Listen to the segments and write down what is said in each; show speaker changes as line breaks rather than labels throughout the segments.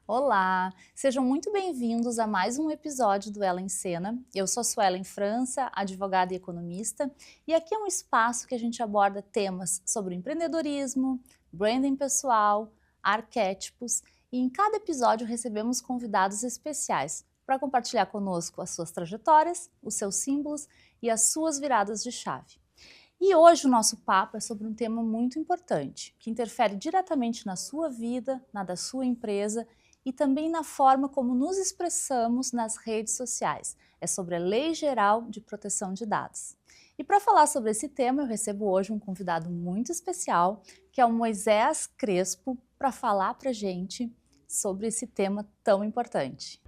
Olá, sejam muito bem-vindos a mais um episódio do Ela em Cena. Eu sou Suelen França, advogada e economista, e aqui é um espaço que a gente aborda temas sobre empreendedorismo, branding pessoal, arquétipos, e em cada episódio recebemos convidados especiais para compartilhar conosco as suas trajetórias, os seus símbolos e as suas viradas de chave. E hoje o nosso papo é sobre um tema muito importante, que interfere diretamente na sua vida, na da sua empresa e também na forma como nos expressamos nas redes sociais. É sobre a Lei Geral de Proteção de Dados. E para falar sobre esse tema, eu recebo hoje um convidado muito especial, que é o Moisés Crespo, para falar para a gente sobre esse tema tão importante.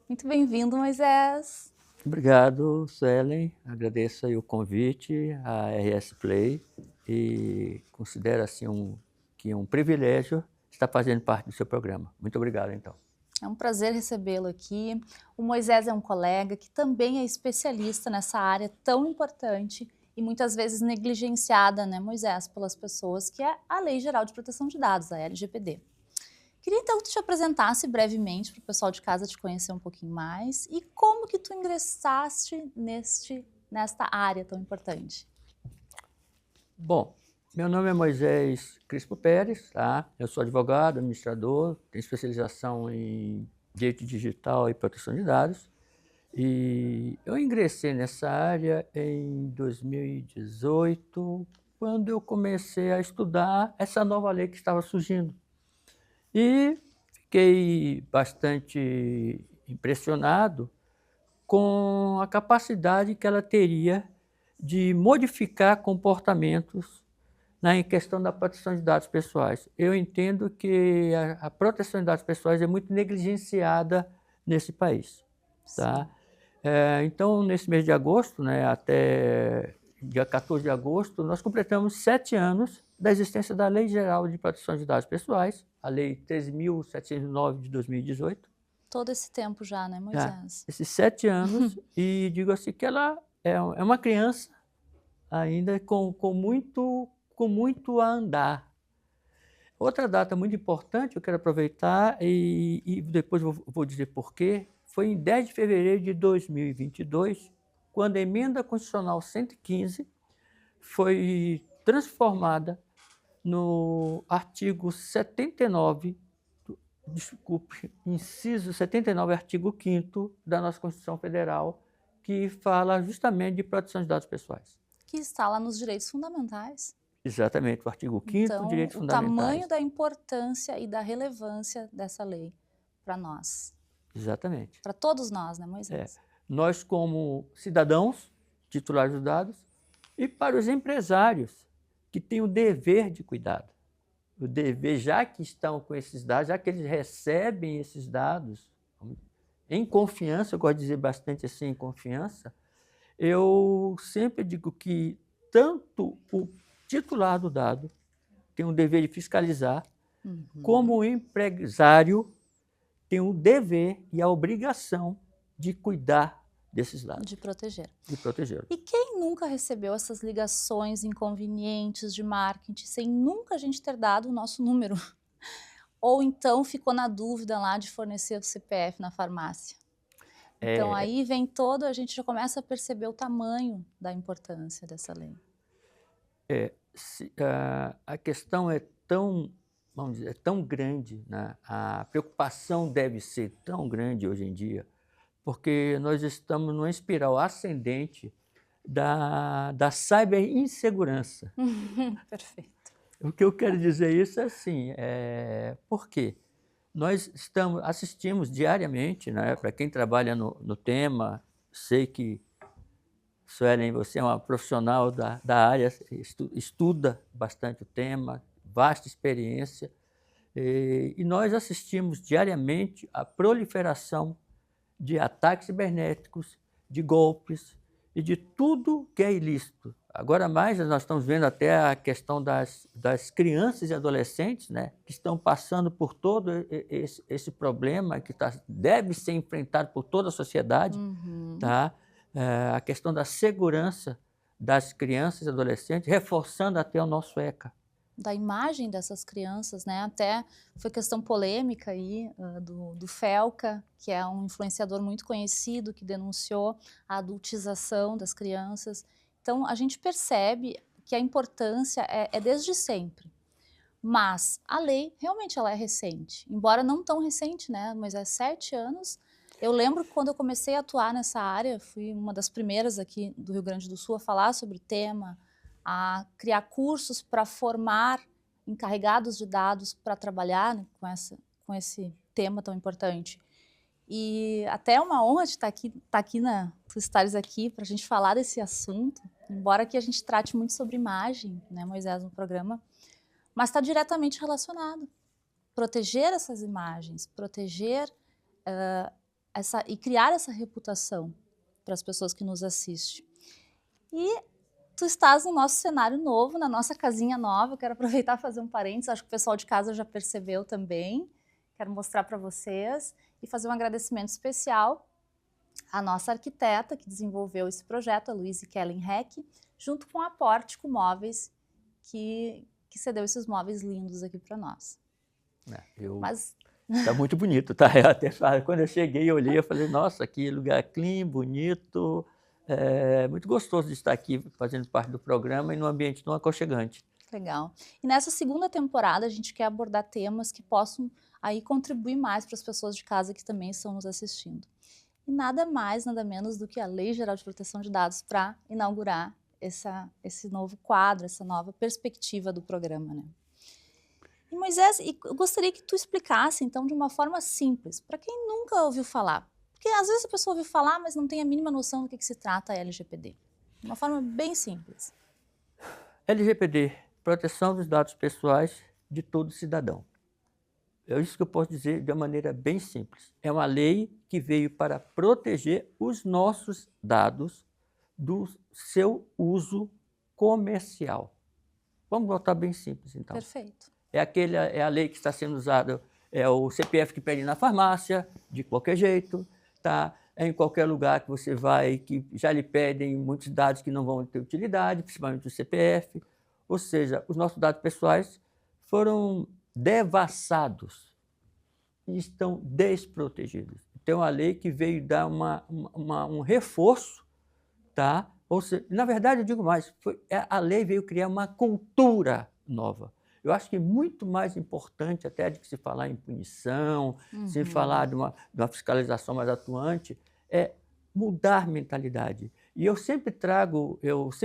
Muito bem-vindo, Moisés!
Obrigado, Suelen. Agradeço aí o convite à RS Play e considero assim que é um privilégio estar fazendo parte do seu programa. Muito obrigado, então.
É um prazer recebê-lo aqui. O Moisés é um colega que também é especialista nessa área tão importante e muitas vezes negligenciada, né, Moisés, pelas pessoas, que é a Lei Geral de Proteção de Dados, a LGPD. Queria então que tu te apresentasse brevemente para o pessoal de casa te conhecer um pouquinho mais e como que tu ingressaste nesta área tão importante.
Bom, meu nome é Moisés Crespo Pérez, tá? Eu sou advogado, administrador, tenho especialização em direito digital e proteção de dados. E eu ingressei nessa área em 2018, quando eu comecei a estudar essa nova lei que estava surgindo. E fiquei bastante impressionado com a capacidade que ela teria de modificar comportamentos na questão da proteção de dados pessoais. Eu entendo que a proteção de dados pessoais é muito negligenciada nesse país. Tá? Então, nesse mês de agosto, né, até dia 14 de agosto, nós completamos 7 anos da existência da Lei Geral de Proteção de Dados Pessoais, a Lei 13.709 de 2018.
Todo esse tempo já, né,
Tá?
Moisés?
Esses 7 anos, e digo assim que ela é uma criança ainda com muito a andar. Outra data muito importante, eu quero aproveitar e depois vou dizer por quê, foi em 10 de fevereiro de 2022, quando a Emenda Constitucional 115 foi transformada no artigo 79, desculpe, inciso 79, artigo 5º da nossa Constituição Federal, que fala justamente de proteção de dados pessoais.
Que está lá nos direitos fundamentais.
Exatamente, o artigo 5º,
Então,
direitos
o
fundamentais.
tamanho da importância e da relevância dessa lei para nós,
Exatamente.
para todos nós, né, Moisés?
Nós, como cidadãos titulares dos dados, e para os empresários, que têm o dever de cuidado. O dever, já que estão com esses dados, já que eles recebem esses dados em confiança, eu gosto de dizer bastante assim, em confiança, eu sempre digo que tanto o titular do dado tem o dever de fiscalizar, como o empresário tem o dever e a obrigação de cuidar desses dados,
De proteger.
de protegê-los.
E quem nunca recebeu essas ligações inconvenientes de marketing sem nunca a gente ter dado o nosso número? Ou então ficou na dúvida lá de fornecer o CPF na farmácia? Então aí vem a gente já começa a perceber o tamanho da importância dessa lei.
A questão é tão, vamos dizer, é tão grande, né? A preocupação deve ser tão grande hoje em dia, porque nós estamos numa espiral ascendente da cyberinsegurança.
Perfeito.
O que eu quero dizer isso é assim, por quê? Nós assistimos diariamente, né, para quem trabalha no tema, sei que, Suelen, você é uma profissional da área, estuda bastante o tema, vasta experiência, e nós assistimos diariamente à proliferação de ataques cibernéticos, de golpes e de tudo que é ilícito. Agora mais, nós estamos vendo até a questão das crianças e adolescentes, né, que estão passando por todo esse problema que deve ser enfrentado por toda a sociedade. Tá? A questão da segurança das crianças e adolescentes, reforçando até o nosso ECA.
da imagem dessas crianças, né? Até foi questão polêmica aí do Felca, que é um influenciador muito conhecido, que denunciou a adultização das crianças. Então, a gente percebe que a importância é desde sempre. Mas a lei, realmente, ela é recente. Embora não tão recente, né? Mas é 7 anos. Eu lembro que quando eu comecei a atuar nessa área, fui uma das primeiras aqui do Rio Grande do Sul a falar sobre o tema, a criar cursos para formar encarregados de dados para trabalhar, né, com esse tema tão importante. E até é uma honra de tu estares aqui para a gente falar desse assunto, embora que a gente trate muito sobre imagem, né, Moisés, no programa, mas está diretamente relacionado. Proteger essas imagens, proteger e criar essa reputação para as pessoas que nos assistem. E tu estás no nosso cenário novo, na nossa casinha nova. Eu quero aproveitar e fazer um parênteses, acho que o pessoal de casa já percebeu também. Quero mostrar para vocês e fazer um agradecimento especial à nossa arquiteta que desenvolveu esse projeto, a Luíse Kellen Heck, junto com a Pórtico Móveis, que cedeu esses móveis lindos aqui para nós.
Tá muito bonito, tá? Eu até quando eu cheguei, eu olhei, eu falei, nossa, que lugar clean, bonito, muito gostoso de estar aqui fazendo parte do programa e num ambiente tão aconchegante.
Legal. E nessa segunda temporada a gente quer abordar temas que possam aí contribuir mais para as pessoas de casa que também estão nos assistindo. E nada mais, nada menos do que a Lei Geral de Proteção de Dados para inaugurar esse novo quadro, essa nova perspectiva do programa, né? E Moisés, eu gostaria que tu explicasse, então, de uma forma simples, para quem nunca ouviu falar. Porque às vezes a pessoa ouviu falar, mas não tem a mínima noção do que se trata a LGPD. De uma forma bem simples.
LGPD, proteção dos dados pessoais de todo cidadão. É isso que eu posso dizer de uma maneira bem simples. É uma lei que veio para proteger os nossos dados do seu uso comercial. Vamos botar bem simples, então.
Perfeito.
É a lei que está sendo usada, é o CPF que pede na farmácia, de qualquer jeito, tá? É em qualquer lugar que você vai, que já lhe pedem muitos dados que não vão ter utilidade, principalmente o CPF. Ou seja, os nossos dados pessoais foram devassados e estão desprotegidos. Então, a lei que veio dar um reforço, tá? Ou seja, na verdade, eu digo mais, a lei veio criar uma cultura nova. Eu acho que muito mais importante até de que se falar em punição, se falar de uma fiscalização mais atuante, é mudar mentalidade. E eu sempre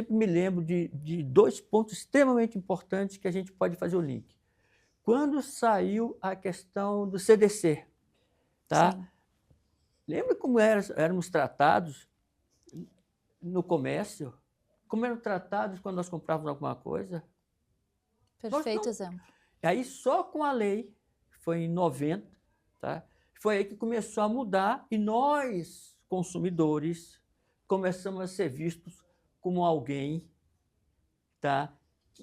me lembro de 2 pontos extremamente importantes que a gente pode fazer o link. Quando saiu a questão do CDC, tá?
Sim.
Lembra como éramos tratados no comércio? Como eram tratados quando nós comprávamos alguma coisa?
Perfeito exemplo.
Aí só com a lei, foi em 90, tá? Foi aí que começou a mudar e nós, consumidores, começamos a ser vistos como alguém, tá?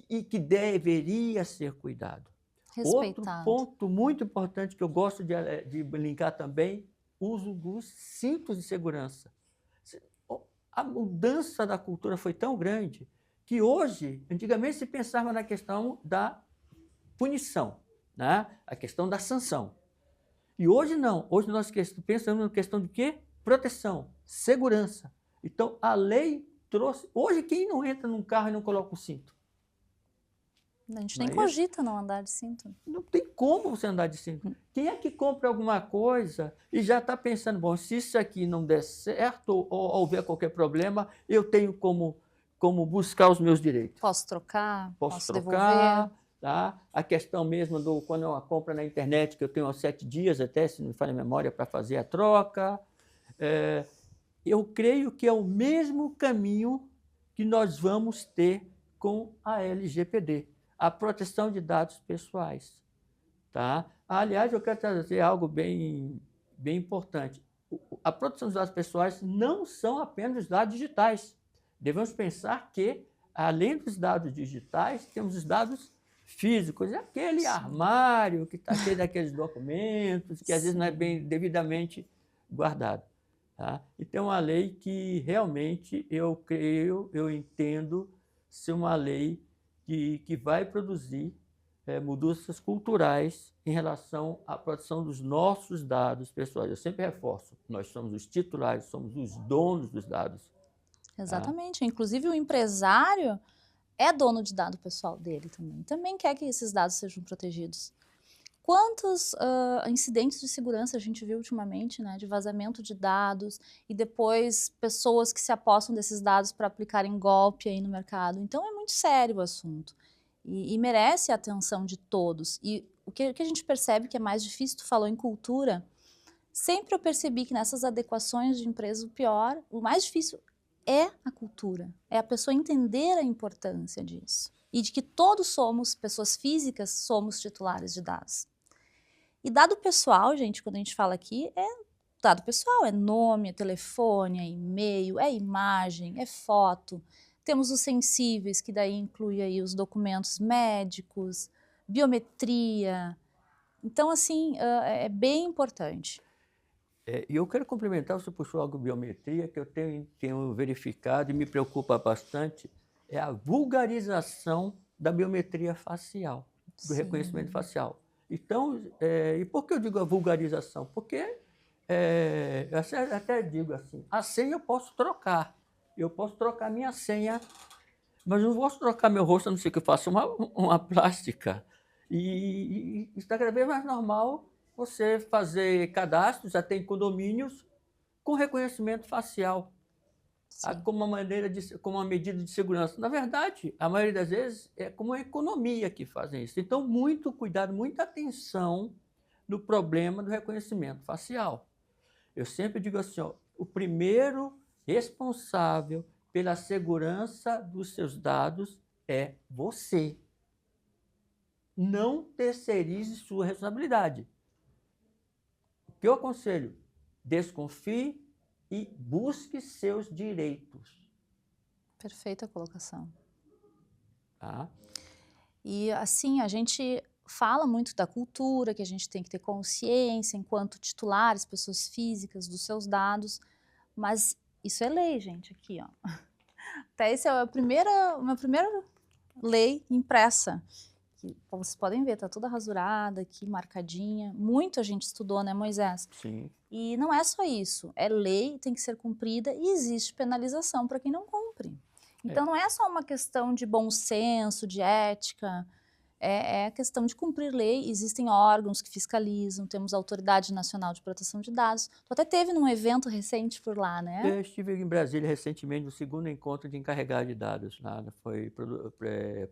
E que deveria ser cuidado. Outro ponto muito importante que eu gosto de linkar também, uso dos cintos de segurança. A mudança da cultura foi tão grande que hoje, antigamente se pensava na questão da punição, né? A questão da sanção. E hoje não, hoje nós pensamos na questão de quê? Proteção, segurança. Então a lei trouxe, hoje quem não entra num carro e não coloca o cinto?
A gente nem cogita não andar de cinto.
Não tem como você andar de cinto. Quem é que compra alguma coisa e já está pensando, bom, se isso aqui não der certo ou houver qualquer problema, eu tenho como buscar os meus direitos.
Posso trocar,
posso
trocar,
devolver. Tá? A questão mesmo quando é uma compra na internet, que eu tenho 7 dias até, se não me falha a memória, para fazer a troca. Eu creio que é o mesmo caminho que nós vamos ter com a LGPD, a proteção de dados pessoais. Tá? Aliás, eu quero trazer algo bem importante. A proteção dos dados pessoais não são apenas os dados digitais. Devemos pensar que, além dos dados digitais, temos os dados físicos. É aquele armário que está cheio daqueles documentos, que às vezes não é bem devidamente guardado. Tá? Então, é uma lei que realmente eu entendo ser uma lei que vai produzir mudanças culturais em relação à proteção dos nossos dados pessoais. Eu sempre reforço, nós somos os titulares, somos os donos dos dados.
Exatamente. Inclusive, o empresário é dono de dado pessoal dele também. Também quer que esses dados sejam protegidos. Quantos incidentes de segurança a gente viu ultimamente, né, de vazamento de dados e depois pessoas que se apossam desses dados para aplicarem golpe aí no mercado. Então é muito sério o assunto e merece a atenção de todos. E o que a gente percebe que é mais difícil, tu falou em cultura, sempre eu percebi que nessas adequações de empresa o mais difícil é a cultura, é a pessoa entender a importância disso e de que todos somos, pessoas físicas, somos titulares de dados. E dado pessoal, gente, quando a gente fala aqui, é dado pessoal, é nome, é telefone, é e-mail, é imagem, é foto. Temos os sensíveis, que daí inclui aí os documentos médicos, biometria. Então, assim, é bem importante.
E eu quero complementar, você puxou algo de biometria, que eu tenho verificado e me preocupa bastante, é a vulgarização da biometria facial, do reconhecimento facial. Então, e por que eu digo a vulgarização? Porque, eu até digo assim, a senha eu posso trocar minha senha, mas não posso trocar meu rosto, a não ser que eu faça uma plástica. E está cada vez mais normal você fazer cadastros, até em condomínios, com reconhecimento facial, como uma medida de segurança. Na verdade, a maioria das vezes é como a economia que fazem isso. Então, muito cuidado, muita atenção no problema do reconhecimento facial. Eu sempre digo assim, ó, o primeiro responsável pela segurança dos seus dados é você. Não terceirize sua responsabilidade. O que eu aconselho? Desconfie e busque seus direitos.
Perfeita colocação.
Tá?
E assim, a gente fala muito da cultura, que a gente tem que ter consciência enquanto titulares, pessoas físicas, dos seus dados, mas isso é lei, gente, aqui, ó. Até essa é a minha primeira lei impressa. Que, como vocês podem ver, tá toda rasurada aqui, marcadinha. Muito a gente estudou, né, Moisés?
Sim.
E não é só isso, é lei, tem que ser cumprida e existe penalização para quem não cumpre. Então não é só uma questão de bom senso, de ética, é questão de cumprir lei. Existem órgãos que fiscalizam, temos a Autoridade Nacional de Proteção de Dados. Tu até teve num evento recente por lá, né?
Eu estive em Brasília recentemente no segundo encontro de encarregados de dados. Foi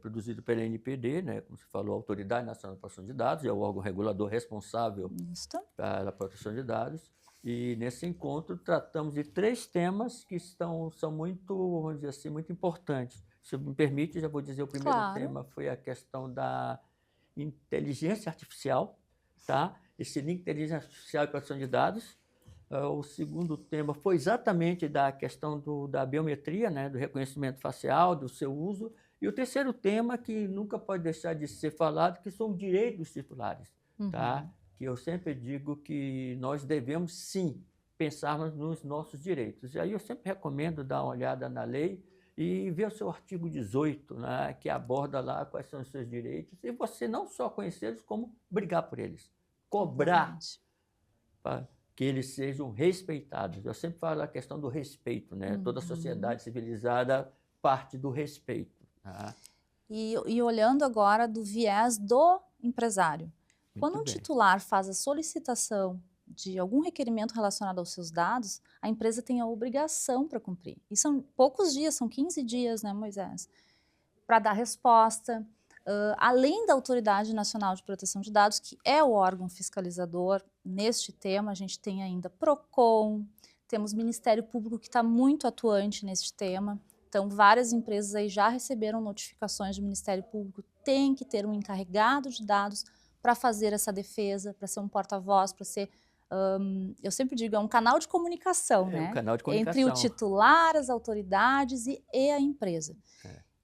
produzido pela NPD, né, como você falou, Autoridade Nacional de Proteção de Dados, é o órgão regulador responsável pela proteção de dados. E nesse encontro tratamos de 3 temas que são muito, vamos dizer assim, muito importantes. Se me permite, já vou dizer o primeiro tema, foi a questão da inteligência artificial, tá? Esse link inteligência artificial e proteção de dados. O segundo tema foi exatamente da questão da biometria, né, do reconhecimento facial, do seu uso. E o terceiro tema, que nunca pode deixar de ser falado, que são os direitos dos titulares. Tá? Que eu sempre digo que nós devemos, sim, pensarmos nos nossos direitos. E aí eu sempre recomendo dar uma olhada na lei e ver o seu artigo 18, né, que aborda lá quais são os seus direitos, e você não só conhecê-los, como brigar por eles, cobrar para que eles sejam respeitados. Eu sempre falo a questão do respeito, né? Toda sociedade civilizada parte do respeito. Tá?
E olhando agora do viés do empresário. Quando um titular faz a solicitação de algum requerimento relacionado aos seus dados, a empresa tem a obrigação para cumprir. E são poucos dias, são 15 dias, né, Moisés? Para dar resposta. Além da Autoridade Nacional de Proteção de Dados, que é o órgão fiscalizador neste tema, a gente tem ainda PROCON, temos Ministério Público que está muito atuante neste tema. Então, várias empresas aí já receberam notificações do Ministério Público, tem que ter um encarregado de dados para fazer essa defesa, para ser um porta-voz, para ser, eu sempre digo, é um canal de comunicação, né?
Um canal de comunicação.
Entre o titular, as autoridades e a empresa.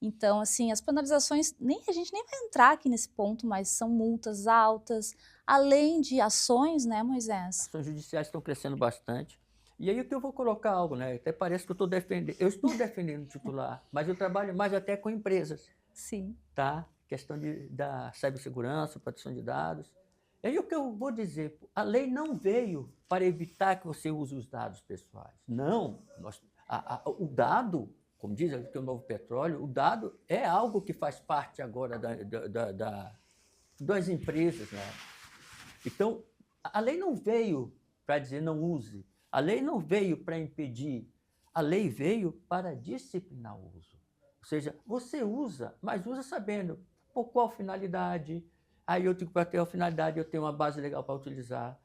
Então, assim, as penalizações, a gente nem vai entrar aqui nesse ponto, mas são multas altas, além de ações, né, Moisés?
Ações judiciais estão crescendo bastante. E aí o que eu vou colocar algo, né? Até parece que eu estou defendendo o titular, mas eu trabalho mais até com empresas.
Sim.
tá? Questão da cibersegurança, proteção de dados. E aí o que eu vou dizer, a lei não veio para evitar que você use os dados pessoais. Não, o dado, como diz aqui o Novo Petróleo, o dado é algo que faz parte agora das empresas, né? Então, a lei não veio para dizer não use, a lei não veio para impedir, a lei veio para disciplinar o uso. Ou seja, você usa, mas usa sabendo por qual finalidade. Aí eu digo, para ter a finalidade, eu tenho uma base legal para utilizar.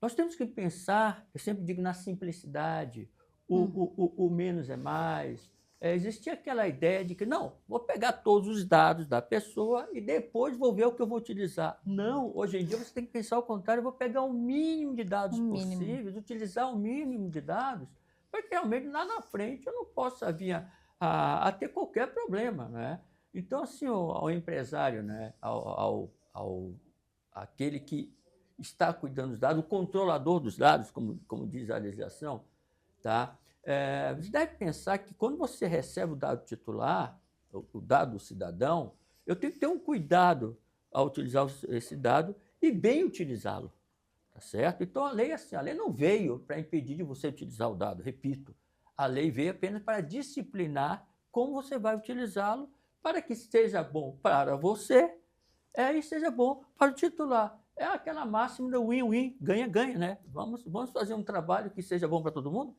Nós temos que pensar, eu sempre digo, na simplicidade, o menos é mais. Existia aquela ideia de que, não, vou pegar todos os dados da pessoa e depois vou ver o que eu vou utilizar. Não, hoje em dia você tem que pensar ao contrário, eu vou pegar o mínimo de dados
Um mínimo.
possíveis, utilizar o mínimo de dados, para que realmente lá na frente eu não possa vir a ter qualquer problema, né? Então, assim, ao empresário, né, aquele que está cuidando dos dados, o controlador dos dados, como diz a legislação, tá? Você deve pensar que quando você recebe o dado titular, o dado do cidadão, eu tenho que ter um cuidado ao utilizar esse dado e bem utilizá-lo, tá certo? Então a lei assim, a lei não veio para impedir de você utilizar o dado, repito, a lei veio apenas para disciplinar como você vai utilizá-lo para que seja bom para você e seja bom para o titular. É aquela máxima do win-win, ganha-ganha, né? Vamos fazer um trabalho que seja bom para todo mundo?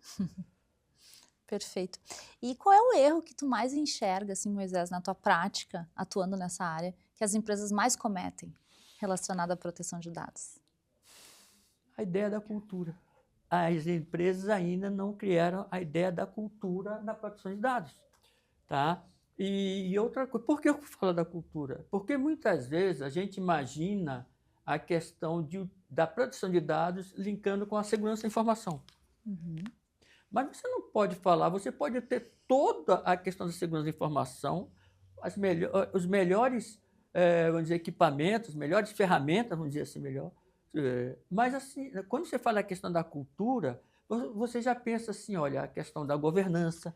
Perfeito. E qual é o erro que tu mais enxerga, assim, Moisés, na tua prática, atuando nessa área, que as empresas mais cometem relacionado à proteção de dados?
A ideia da cultura. As empresas ainda não criaram a ideia da cultura na proteção de dados, tá? E outra coisa, por que eu falo da cultura? Porque muitas vezes a gente imagina a questão da proteção de dados linkando com a segurança da informação. Mas você não pode falar, você pode ter toda a questão da segurança da informação, os melhores, vamos dizer, equipamentos, melhores ferramentas, vamos dizer assim, melhor. Mas, assim, quando você fala a questão da cultura, você já pensa assim, olha, a questão da governança,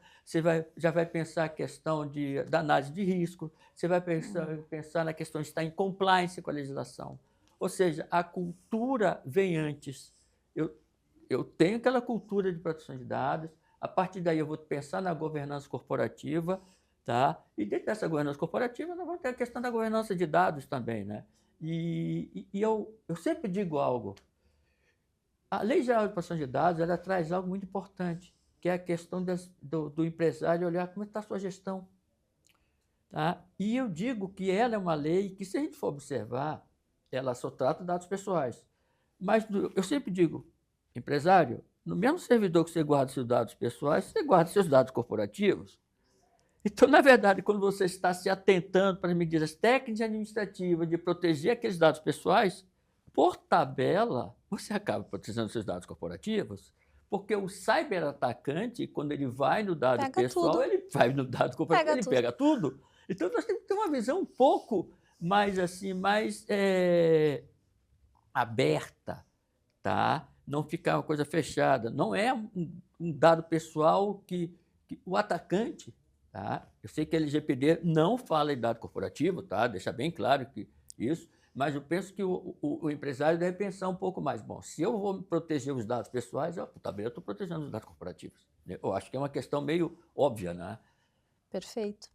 já vai pensar a questão da análise de risco, você vai pensar na questão de estar em compliance com a legislação. Ou seja, a cultura vem antes. Eu tenho aquela cultura de proteção de dados, a partir daí eu vou pensar na governança corporativa, tá? E dentro dessa governança corporativa nós vamos ter a questão da governança de dados também, né? E eu sempre digo algo, a Lei Geral de Proteção de Dados ela traz algo muito importante, que é a questão do empresário olhar como está a sua gestão. Tá? E eu digo que ela é uma lei que, se a gente for observar, ela só trata dados pessoais. Mas eu sempre digo, empresário, no mesmo servidor que você guarda seus dados pessoais, você guarda seus dados corporativos. Então, na verdade, quando você está se atentando para as medidas técnicas e administrativas de proteger aqueles dados pessoais, por tabela, você acaba protegendo seus dados corporativos, porque o cyberatacante, quando ele vai no dado
Pega
pessoal,
tudo,
ele vai no dado corporativo,
pega
ele
tudo.
pega tudo. Então, nós temos que ter uma visão um pouco mais assim, mais aberta, tá? Não ficar uma coisa fechada. Não é um dado pessoal que o atacante, tá? Eu sei que a LGPD não fala em dado corporativo, tá? Deixa bem claro que isso, mas eu penso que o empresário deve pensar um pouco mais. Bom, se eu vou proteger os dados pessoais, eu também estou protegendo os dados corporativos. Eu acho que é uma questão meio óbvia, né?
Perfeito.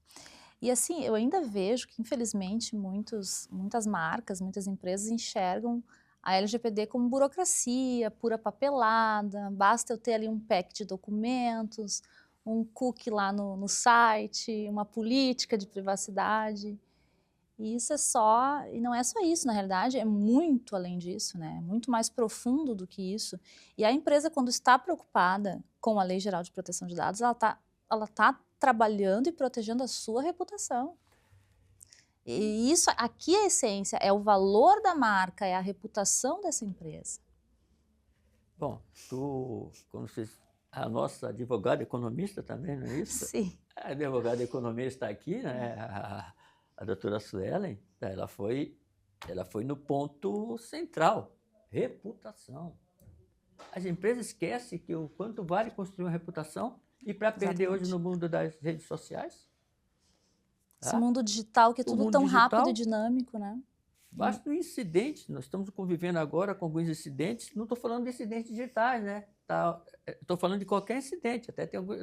E assim, eu ainda vejo que, infelizmente, muitas marcas, muitas empresas enxergam a LGPD como burocracia, pura papelada, basta eu ter ali um pack de documentos, um cookie lá no site, uma política de privacidade. E isso é só, e não é só isso, na realidade, é muito além disso, né? É muito mais profundo do que isso. E a empresa, quando está preocupada com a Lei Geral de Proteção de Dados, ela tá trabalhando e protegendo a sua reputação. E isso, aqui é a essência, é o valor da marca, é a reputação dessa empresa.
Bom, a nossa advogada economista também, não é isso?
Sim.
A advogada economista aqui, né, a doutora Suelen, ela foi no ponto central, reputação. As empresas esquecem que o quanto vale construir uma reputação e para perder hoje
Exatamente.
no mundo das redes sociais.
Esse
Tá?
mundo digital que é
O
tudo
mundo
tão rápido
digital,
e dinâmico, né?
basta um incidente, nós estamos convivendo agora com alguns incidentes, não estou falando de incidentes digitais, né? Estou falando de qualquer incidente, até tem alguns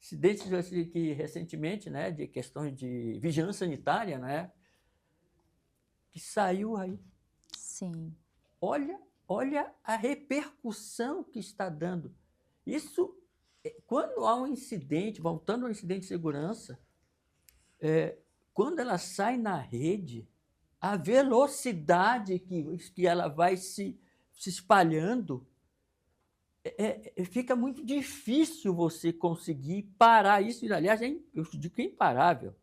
incidentes assim, que recentemente, né, de questões de vigilância sanitária, né, que saiu aí.
Sim.
Olha a repercussão que está dando. Isso, quando há um incidente, voltando ao incidente de segurança, quando ela sai na rede, a velocidade que ela vai se espalhando, fica muito difícil você conseguir parar isso. Aliás, eu digo que é imparável.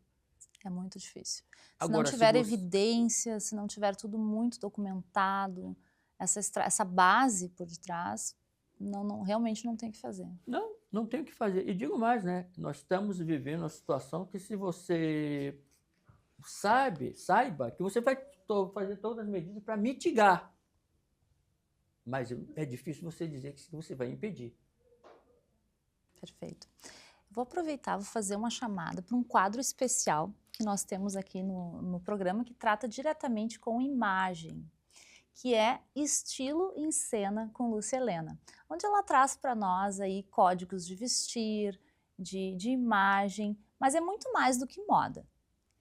É muito difícil. Se não
Agora, se
tiver
você.
evidência, se não tiver tudo muito documentado, essa base por detrás, realmente não tem o que fazer.
Não tem o que fazer. E digo mais, né? Nós estamos vivendo uma situação que, se você saiba que você vai fazer todas as medidas para mitigar, mas é difícil você dizer que você vai impedir.
Perfeito. Vou aproveitar, vou fazer uma chamada para um quadro especial que nós temos aqui no programa, que trata diretamente com imagem, que é Estilo em Cena com Lúcia Helena, onde ela traz para nós aí códigos de vestir, de imagem, mas é muito mais do que moda.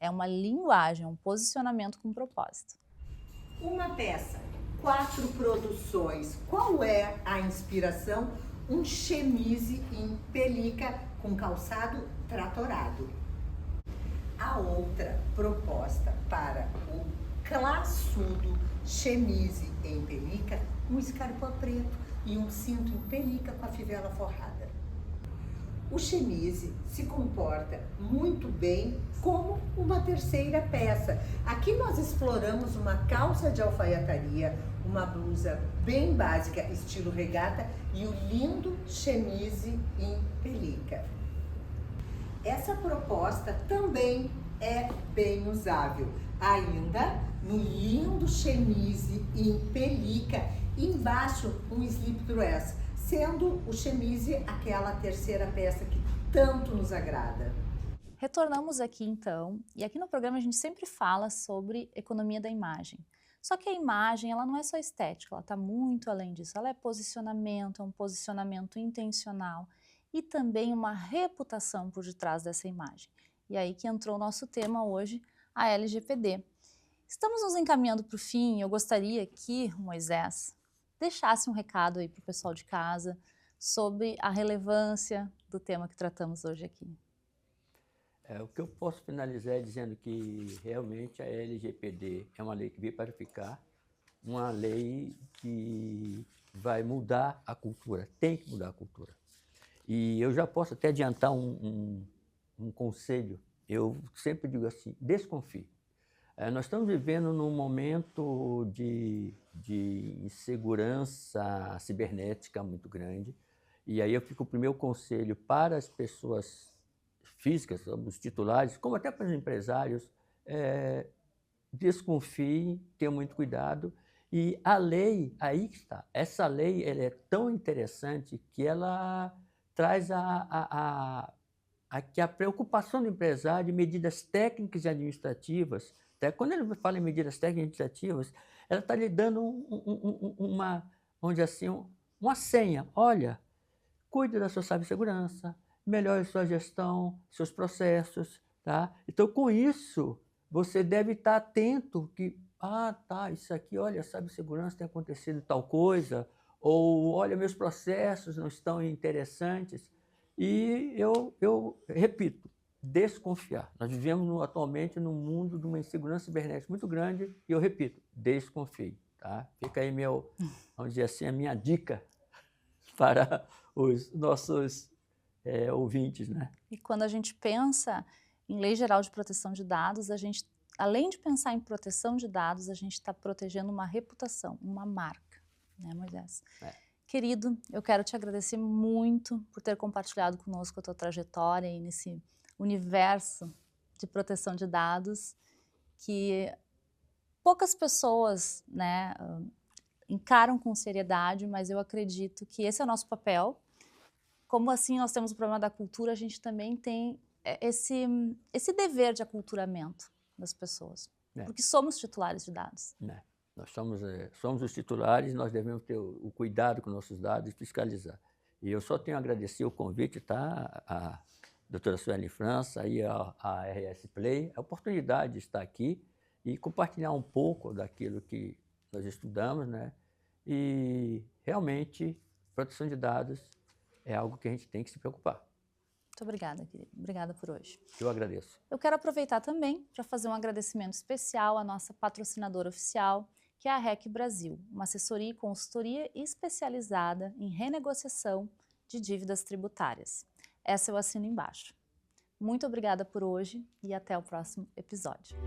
É uma linguagem, um posicionamento com propósito.
Uma peça, 4 produções. Qual é a inspiração? Um chemise em pelica com calçado tratorado. A outra proposta para o classudo chemise em pelica, um escarpão preto e um cinto em pelica com a fivela forrada. O chemise se comporta muito bem como uma terceira peça. Aqui nós exploramos uma calça de alfaiataria, uma blusa bem básica, estilo regata, e o lindo chemise em pelica. Essa proposta também é bem usável. Ainda no lindo chemise em pelica, embaixo um slip dress, sendo o chemise aquela terceira peça que tanto nos agrada.
Retornamos aqui então, e aqui no programa a gente sempre fala sobre economia da imagem. Só que a imagem, ela não é só estética, ela está muito além disso. Ela é posicionamento, é um posicionamento intencional e também uma reputação por detrás dessa imagem. E aí que entrou o nosso tema hoje, a LGPD. Estamos nos encaminhando para o fim, eu gostaria que o Moisés deixasse um recado aí para o pessoal de casa sobre a relevância do tema que tratamos hoje aqui.
O que eu posso finalizar é dizendo que realmente a LGPD é uma lei que veio para ficar, uma lei que vai mudar a cultura, tem que mudar a cultura. E eu já posso até adiantar um conselho, eu sempre digo assim, desconfie. Nós estamos vivendo num momento de insegurança cibernética muito grande, e aí eu fico o primeiro conselho para as pessoas físicas, os titulares, como até para os empresários, desconfiem, tenham muito cuidado. E a lei, aí que está, essa lei ela é tão interessante que ela traz que a preocupação do empresário de medidas técnicas e administrativas, até quando ele fala em medidas técnicas e administrativas, ela está lhe dando vamos dizer assim, uma senha. Olha, cuide da sua cibersegurança, melhore sua gestão, seus processos, tá? Então, com isso, você deve estar atento que, isso aqui, olha, a cibersegurança tem acontecido tal coisa, ou, olha, meus processos não estão interessantes. E eu repito, desconfiar. Nós vivemos atualmente num mundo de uma insegurança cibernética muito grande, e eu repito, desconfie, tá? Fica aí vamos dizer assim, a minha dica para os nossos ouvintes, né?
E quando a gente pensa em Lei Geral de Proteção de Dados, a gente, além de pensar em proteção de dados, a gente está protegendo uma reputação, uma marca, né, Moisés? Querido, eu quero te agradecer muito por ter compartilhado conosco a tua trajetória aí nesse universo de proteção de dados, que poucas pessoas, né, encaram com seriedade, mas eu acredito que esse é o nosso papel. Como assim nós temos o problema da cultura, a gente também tem esse dever de aculturamento das pessoas, porque somos titulares de dados.
Nós somos os titulares, nós devemos ter o cuidado com nossos dados e fiscalizar. E eu só tenho a agradecer o convite, tá? A doutora Suelen França e a RS Play, a oportunidade de estar aqui e compartilhar um pouco daquilo que nós estudamos, né? E realmente, proteção de dados é algo que a gente tem que se preocupar.
Muito obrigada, querido. Obrigada por hoje.
Eu agradeço.
Eu quero aproveitar também para fazer um agradecimento especial à nossa patrocinadora oficial, que é a REC Brasil, uma assessoria e consultoria especializada em renegociação de dívidas tributárias. Essa eu assino embaixo. Muito obrigada por hoje e até o próximo episódio.